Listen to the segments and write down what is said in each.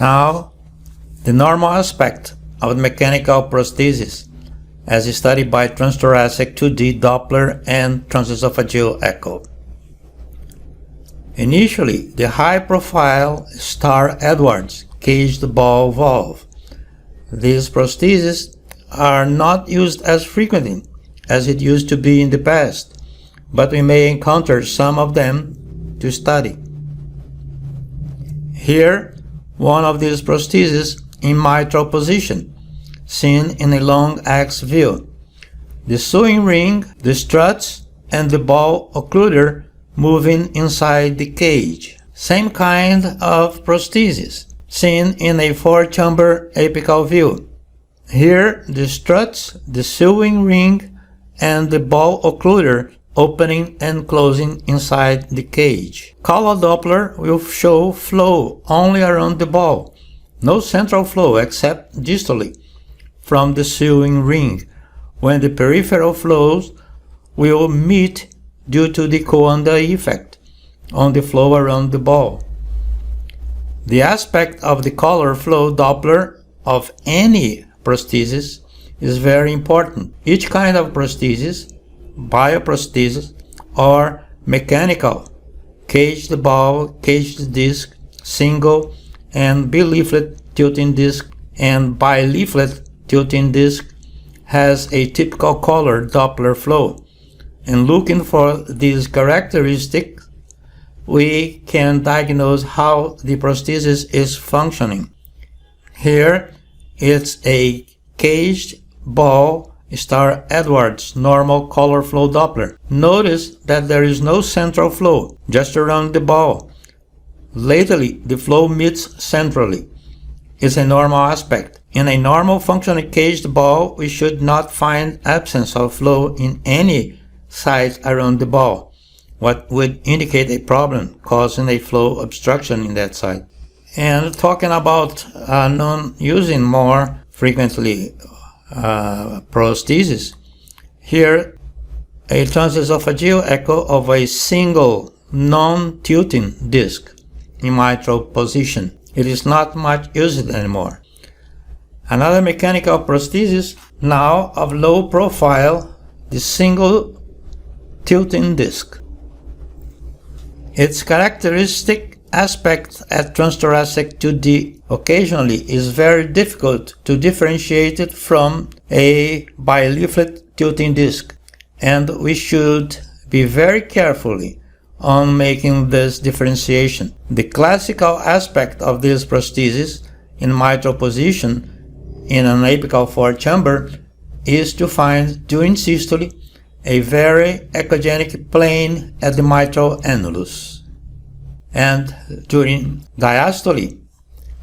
Now, the normal aspect of the mechanical prosthesis, as studied by transthoracic 2D Doppler and transesophageal echo. Initially, the high-profile Starr-Edwards caged ball valve. These prostheses are not used as frequently as it used to be in the past, but we may encounter some of them to study. Here, one of these prostheses in mitral position, seen in a long X view. The sewing ring, the struts, and the ball occluder moving inside the cage. Same kind of prosthesis, seen in a 4-chamber apical view. Here, the struts, the sewing ring, and the ball occluder opening and closing inside the cage. Color Doppler will show flow only around the ball, no central flow except distally from the sewing ring, when the peripheral flows will meet due to the Coanda effect on the flow around the ball. The aspect of the color flow Doppler of any prosthesis is very important. Each kind of prosthesis, bioprosthesis, or mechanical, caged ball, caged disc, single and bi-leaflet tilting disc, and bi-leaflet tilting disc, has a typical color Doppler flow. And looking for these characteristics, we can diagnose how the prosthesis is functioning. Here, it's a caged ball Starr-Edwards normal color flow Doppler. Notice that there is no central flow, just around the ball. Lately, the flow meets centrally. It's a normal aspect. In a normal functioning caged ball, we should not find absence of flow in any site around the ball, what would indicate a problem causing a flow obstruction in that site. And talking about non-using more frequently prosthesis, here a transesophageal echo of a single non-tilting disc in mitral position. It is not much used anymore. Another mechanical prosthesis now of low profile, the single tilting disc. Its characteristic aspect at transthoracic 2D occasionally is very difficult to differentiate it from a bi-leaflet tilting disc, and we should be very carefully on making this differentiation. The classical aspect of this prosthesis in mitral position in an apical 4-chamber is to find during systole a very echogenic plane at the mitral annulus. And during diastole,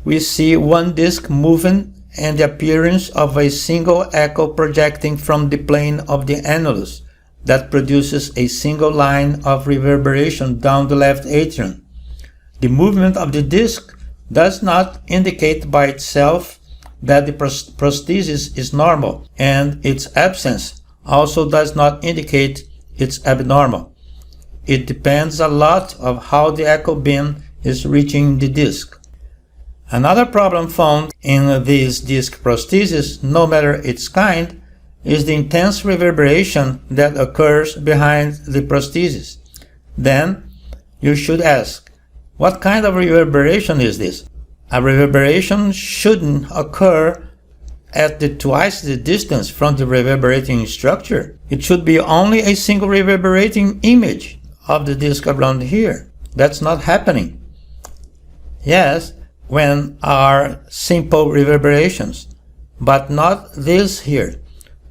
we see one disc moving and the appearance of a single echo projecting from the plane of the annulus that produces a single line of reverberation down the left atrium. The movement of the disc does not indicate by itself that the prosthesis is normal, and its absence also does not indicate it's abnormal. It depends a lot on how the echo beam is reaching the disc. Another problem found in these disc prostheses, no matter its kind, is the intense reverberation that occurs behind the prosthesis. Then you should ask, what kind of reverberation is this? A reverberation shouldn't occur at twice the distance from the reverberating structure. It should be only a single reverberating image of the disc around here. That's not happening. Yes, when are simple reverberations, but not this here.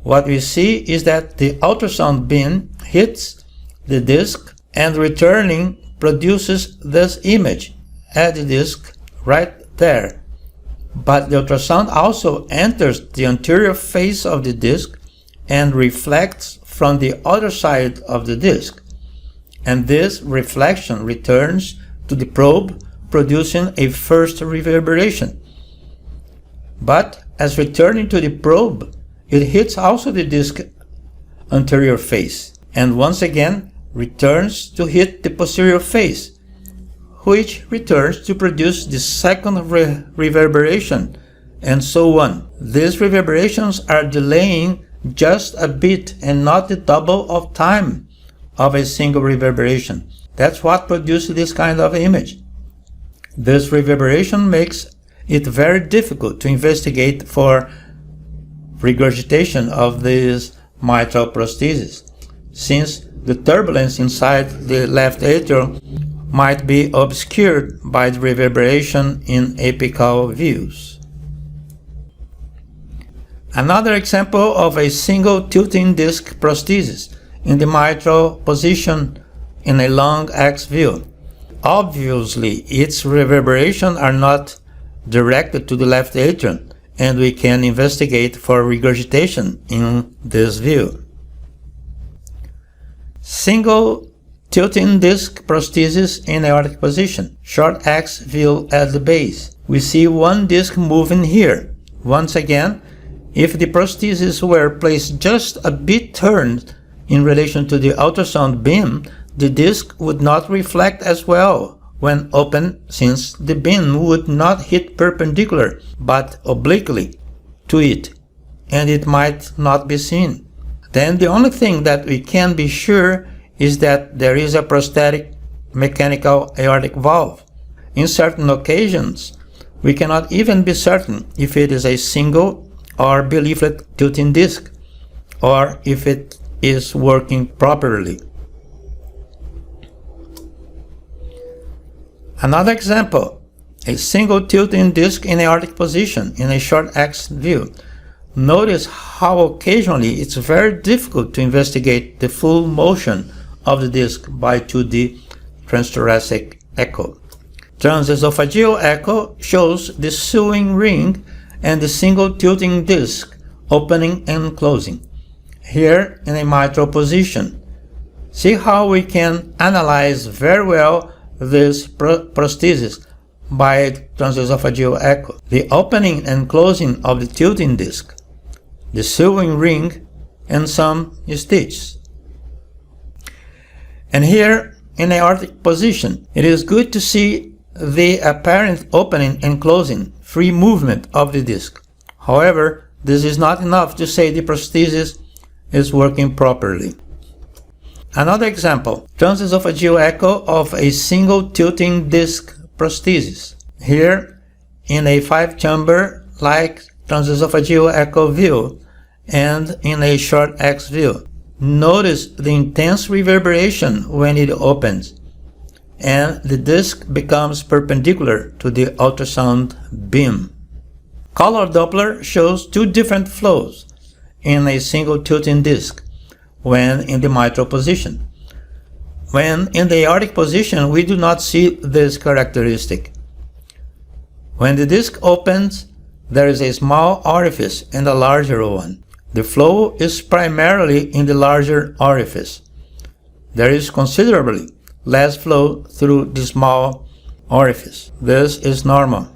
What we see is that the ultrasound beam hits the disc and returning produces this image at the disc right there. But the ultrasound also enters the anterior face of the disc and reflects from the other side of the disc. And this reflection returns to the probe, producing a first reverberation. But as returning to the probe, it hits also the disc anterior face, and once again returns to hit the posterior face, which returns to produce the second reverberation, and so on. These reverberations are delaying just a bit and not the double of time of a single reverberation. That's what produces this kind of image. This reverberation makes it very difficult to investigate for regurgitation of these mitral prostheses, since the turbulence inside the left atrium might be obscured by the reverberation in apical views. Another example of a single tilting disc prosthesis in the mitral position in a long X view. Obviously, its reverberations are not directed to the left atrium, and we can investigate for regurgitation in this view. Single tilting disc prosthesis in aortic position, short X view at the base. We see one disc moving here. Once again, if the prosthesis were placed just a bit turned in relation to the ultrasound beam, the disc would not reflect as well when open, since the beam would not hit perpendicular but obliquely to it, and it might not be seen. Then the only thing that we can be sure is that there is a prosthetic mechanical aortic valve. In certain occasions, we cannot even be certain if it is a single or bileaflet tilting disc, or if it is working properly. Another example, a single tilting disc in aortic position in a short X view. Notice how occasionally it's very difficult to investigate the full motion of the disc by 2D transthoracic echo. Transesophageal echo shows the sewing ring and the single tilting disc opening and closing, here in a mitral position. See how we can analyze very well this prosthesis by transesophageal echo. The opening and closing of the tilting disc, the sewing ring, and some stitches. And here in aortic position, it is good to see the apparent opening and closing, free movement of the disc. However, this is not enough to say the prosthesis is working properly. Another example, transesophageal echo of a single tilting disc prosthesis, here in a 5-chamber like transesophageal echo view and in a short X view. Notice the intense reverberation when it opens, and the disc becomes perpendicular to the ultrasound beam. Color Doppler shows two different flows in a single tilting disc when in the mitral position. When in the aortic position, we do not see this characteristic. When the disc opens, there is a small orifice and a larger one. The flow is primarily in the larger orifice. There is considerably less flow through the small orifice. This is normal.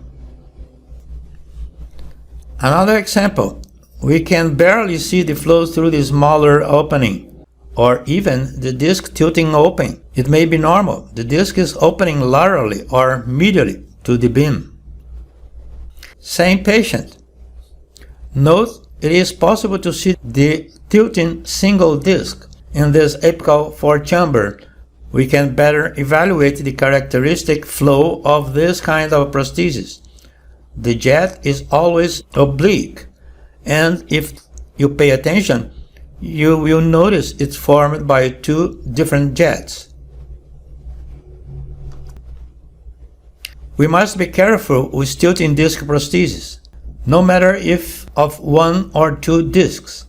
Another example, we can barely see the flow through the smaller opening, or even the disc tilting open. It may be normal. The disc is opening laterally or medially to the beam. Same patient. Note it is possible to see the tilting single disc in this apical 4-chamber. We can better evaluate the characteristic flow of this kind of prosthesis. The jet is always oblique, and if you pay attention, you will notice it's formed by two different jets. We must be careful with tilting disc prosthesis, no matter if of one or two discs,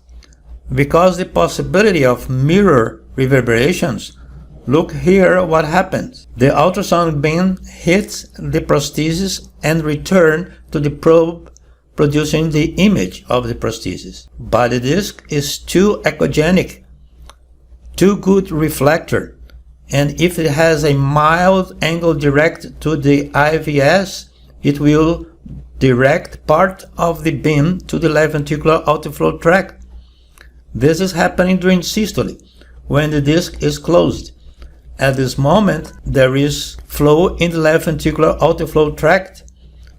because the possibility of mirror reverberations. Look here what happens. The ultrasound beam hits the prosthesis and returns to the probe, producing the image of the prosthesis. But the disc is too echogenic, too good reflector, and if it has a mild angle direct to the IVS, it will direct part of the beam to the left ventricular outflow tract. This is happening during systole, when the disc is closed, At this moment, there is flow in the left ventricular outflow tract.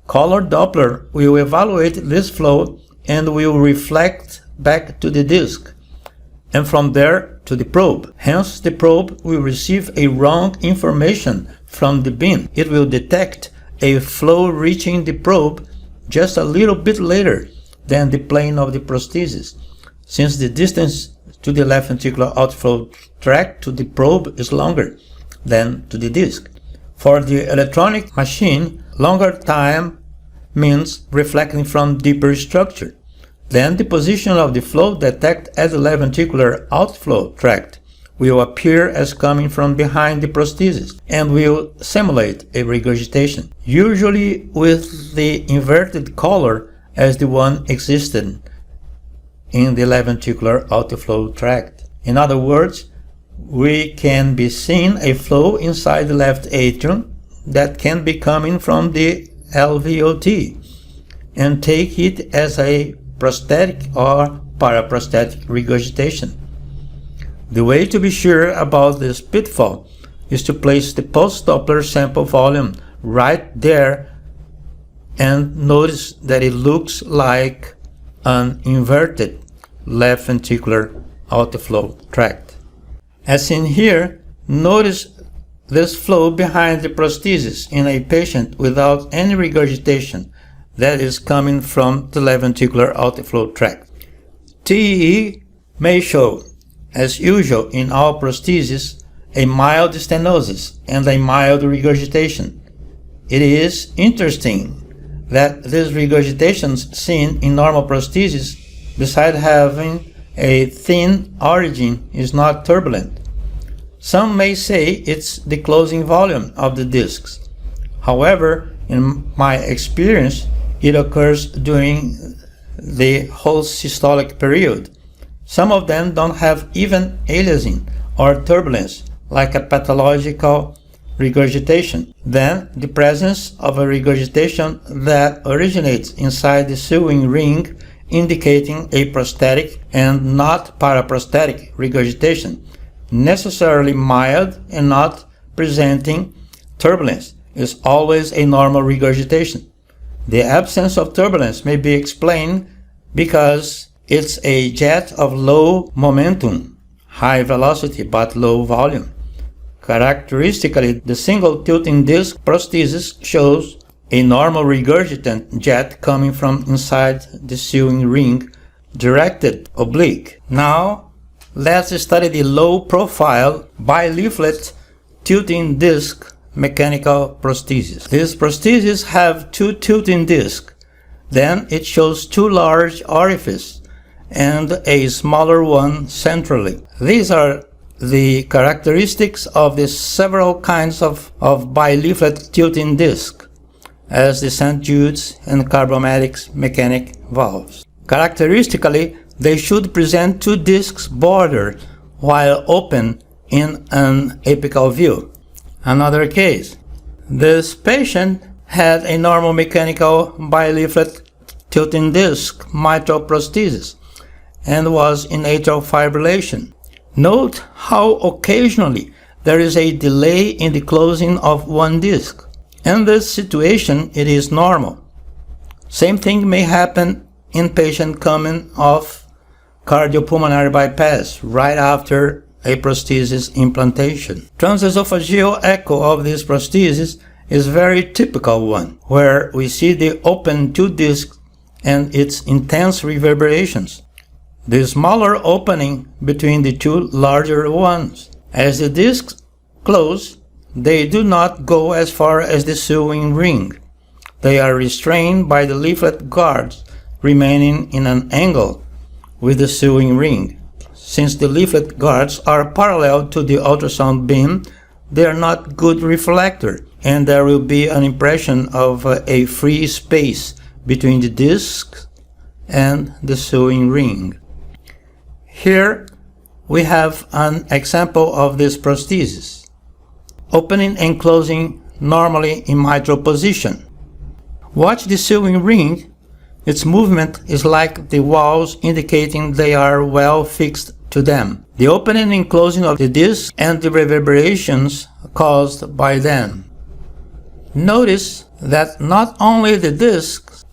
Color Doppler will evaluate this flow and will reflect back to the disc, and from there to the probe. Hence, the probe will receive a wrong information from the beam. It will detect a flow reaching the probe just a little bit later than the plane of the prosthesis, since the distance to the left ventricular outflow tract to the probe is longer than to the disc. For the electronic machine, longer time means reflecting from deeper structure. Then the position of the flow detected at the left ventricular outflow tract will appear as coming from behind the prosthesis and will simulate a regurgitation, usually with the inverted color as the one existed in the left ventricular outflow tract. In other words, we can be seeing a flow inside the left atrium that can be coming from the LVOT and take it as a prosthetic or paraprosthetic regurgitation. The way to be sure about this pitfall is to place the pulse Doppler sample volume right there and notice that it looks like an inverted left ventricular outflow tract. As seen here, notice this flow behind the prosthesis in a patient without any regurgitation that is coming from the left ventricular outflow tract. TEE may show, as usual in all prostheses, a mild stenosis and a mild regurgitation. It is interesting that these regurgitations seen in normal prostheses, besides having a thin origin, is not turbulent. Some may say it's the closing volume of the discs. However, in my experience, it occurs during the whole systolic period. Some of them don't have even aliasing or turbulence, like a pathological regurgitation. Then, the presence of a regurgitation that originates inside the sewing ring, indicating a prosthetic and not paraprosthetic regurgitation, necessarily mild and not presenting turbulence, is always a normal regurgitation. The absence of turbulence may be explained because it's a jet of low momentum, high velocity but low volume. Characteristically, the single tilting disc prosthesis shows a normal regurgitant jet coming from inside the sewing ring, directed oblique. Now, let's study the low-profile bileaflet tilting disc mechanical prosthesis. These prostheses have two tilting discs. Then it shows two large orifices and a smaller one centrally. These are the characteristics of the several kinds of bileaflet tilting disc, as the St. Jude's and Carbomatics mechanic valves. Characteristically, they should present two discs bordered while open in an apical view. Another case. This patient had a normal mechanical bileaflet tilting disc mitral prosthesis and was in atrial fibrillation. Note how occasionally there is a delay in the closing of one disc. In this situation, it is normal. Same thing may happen in patient coming off cardiopulmonary bypass right after a prosthesis implantation. Transesophageal echo of this prosthesis is a very typical one, where we see the open two discs and its intense reverberations. The smaller opening between the two larger ones. As the discs close, they do not go as far as the sewing ring. They are restrained by the leaflet guards remaining in an angle with the sewing ring. Since the leaflet guards are parallel to the ultrasound beam, they are not good reflector, and there will be an impression of a free space between the disc and the sewing ring. Here we have an example of this prosthesis. Opening and closing normally in mitral position. Watch the sewing ring. Its movement is like the walls, indicating they are well fixed to them, the opening and closing of the disc and the reverberations caused by them. Notice that not only the disc,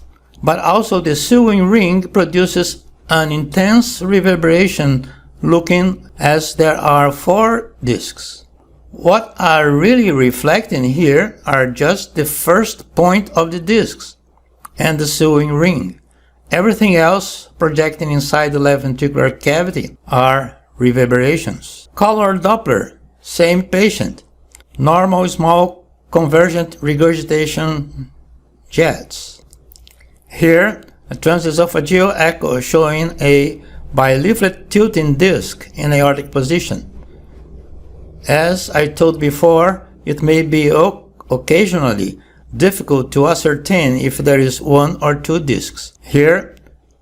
but also the sewing ring produces an intense reverberation, looking as there are 4 discs. What are really reflecting here are just the first point of the discs and the sewing ring. Everything else projecting inside the left ventricular cavity are reverberations. Color Doppler, same patient. Normal small convergent regurgitation jets. Here, a transesophageal echo showing a bileaflet tilting disc in aortic position. As I told before, it may be occasionally difficult to ascertain if there is 1 or 2 discs. Here,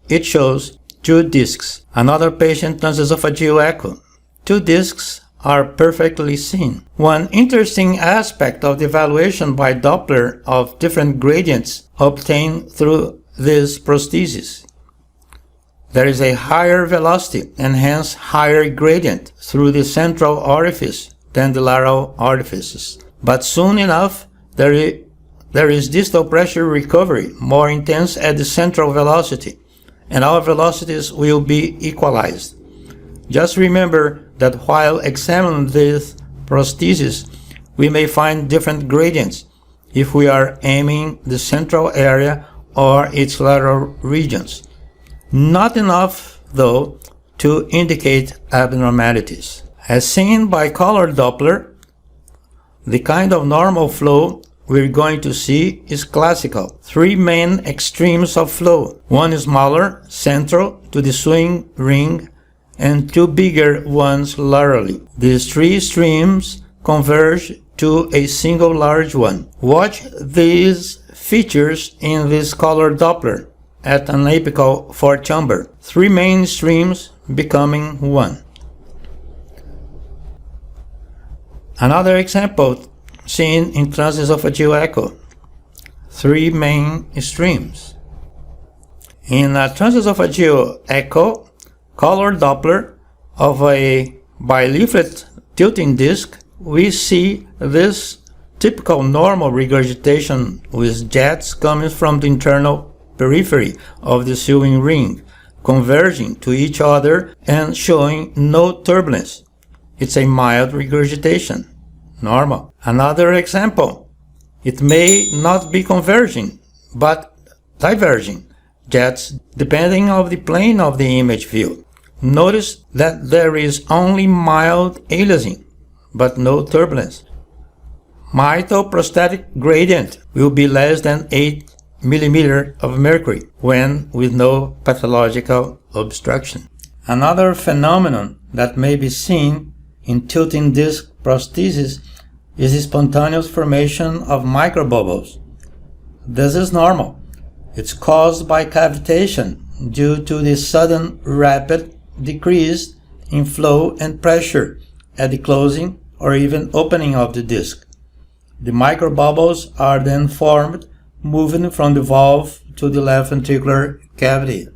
it shows 2 discs. Another patient transesophageal echo. 2 discs are perfectly seen. One interesting aspect of the evaluation by Doppler of different gradients obtained through this prosthesis. There is a higher velocity and hence higher gradient through the central orifice than the lateral orifices. But soon enough, there is distal pressure recovery, more intense at the central velocity, and our velocities will be equalized. Just remember that while examining this prosthesis, we may find different gradients if we are aiming the central area or its lateral regions. Not enough, though, to indicate abnormalities. As seen by color Doppler, the kind of normal flow we're going to see is classical. 3 main extremes of flow. 1 smaller, central to the sewing ring, and 2 bigger ones laterally. These 3 streams converge to a single large one. Watch these features in this color Doppler at an apical 4-chamber. 3 main streams becoming 1. Another example seen in transesophageal echo. 3 main streams. In a transesophageal echo, color Doppler of a bileaflet tilting disc, we see this typical normal regurgitation with jets coming from the internal periphery of the sewing ring, converging to each other and showing no turbulence. It's a mild regurgitation, normal. Another example, it may not be converging, but diverging jets depending on the plane of the image view. Notice that there is only mild aliasing, but no turbulence. Mitral prosthetic gradient will be less than 8 mm of mercury when with no pathological obstruction. Another phenomenon that may be seen in tilting disc prosthesis is the spontaneous formation of microbubbles. This is normal. It's caused by cavitation due to the sudden rapid decrease in flow and pressure at the closing or even opening of the disc. The microbubbles are then formed moving from the valve to the left ventricular cavity.